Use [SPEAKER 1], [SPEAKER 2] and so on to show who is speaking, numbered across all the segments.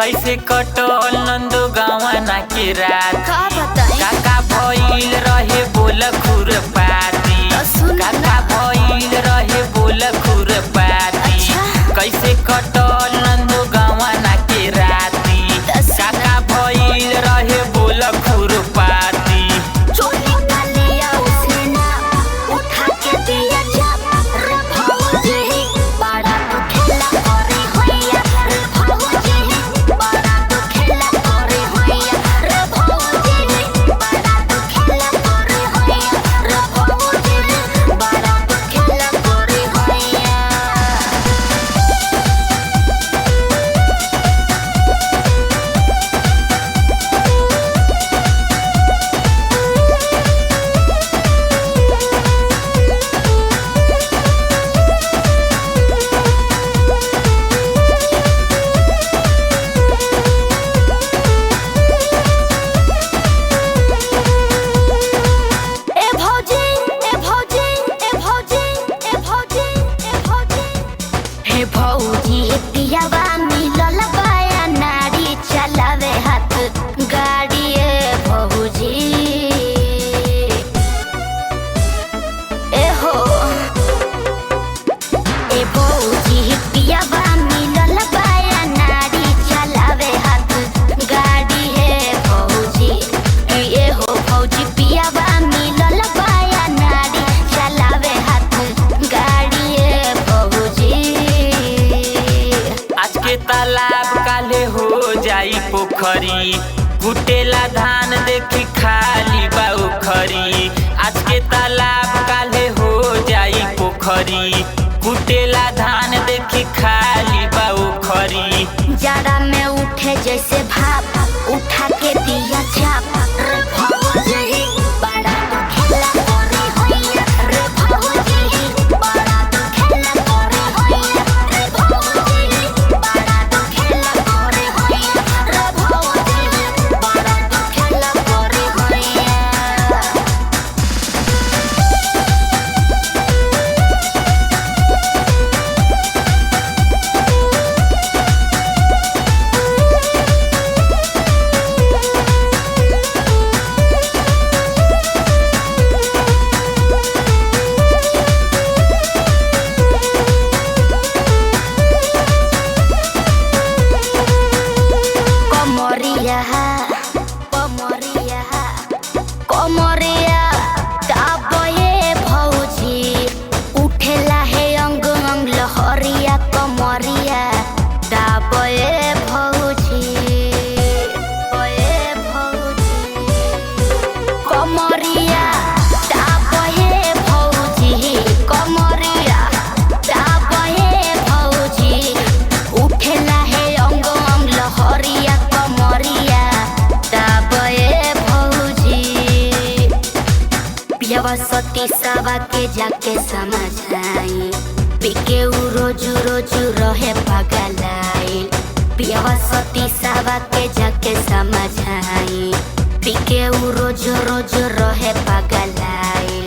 [SPEAKER 1] कैसे कटल नंदो गवना के रात
[SPEAKER 2] का बताई
[SPEAKER 1] काका भइल रहे बोल खुरपाती काका भइल रहे बोल खुरपाती कैसे कटल नंदो गवना के राती काका भइल रहे बोल खुरपाती
[SPEAKER 2] चोली का लिया उसने ना उठा के दिया जब रे भौजी बड़ा तो खेला करे होइया रे भौजी बड़ा तो खेला करे होइया रे भौजी बड़ा तो खेला करे होइया रे भौजी बड़ा तो खेला करे होइया। ए भौजी ए भौजी ए भौजी ए भौजी ए भौजी हे भौजी पियावा मिलल बाया नारी चलावे हाथ गाड़ी ए भौजी ए हो ए भौजी पियावा मिलल बाया नारी चलावे हाथ गाड़ी हे भौजी ए हो भौजी पियावा मिलल बाया नारी चलावे हाथ गाड़ी ए भौजी।
[SPEAKER 1] आज के तालाब काले हो जाई पोखरी कुटेला धान देखी खाली बा उखरी आज के तालाब काले हो जाई पोखरी कुटेला धान देखी खाली बा उखरी
[SPEAKER 2] जाड़ा में उठे जैसे भाप उठा के दिया चाप रे भौजी बड़ा तो खेला करे होइया रे भौजी बड़ा तो खेला करे होइया रे भौजी बड़ा तो खेला करे होइया रे भौजी बड़ा तो खेला करे होइया। कमरिया कमरिया कमरिया दाबे भौजी उठेला हे अंग अंग लहरिया कमरिया दाबे भौजी ए भौजी कमरिया दाबे भौजी कमरिया दाबे भौजी उठेला हे अंग अंग लहरिया कमरिया दाबे भौजी। पियावा सती सावा के जाके समझाई पिके उ रोज रोज रहे पगलाई पियावा सती सावा के जाके समझाई पिके उ रोज रोज रहे पगलाई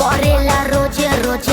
[SPEAKER 2] करेला रोज रोज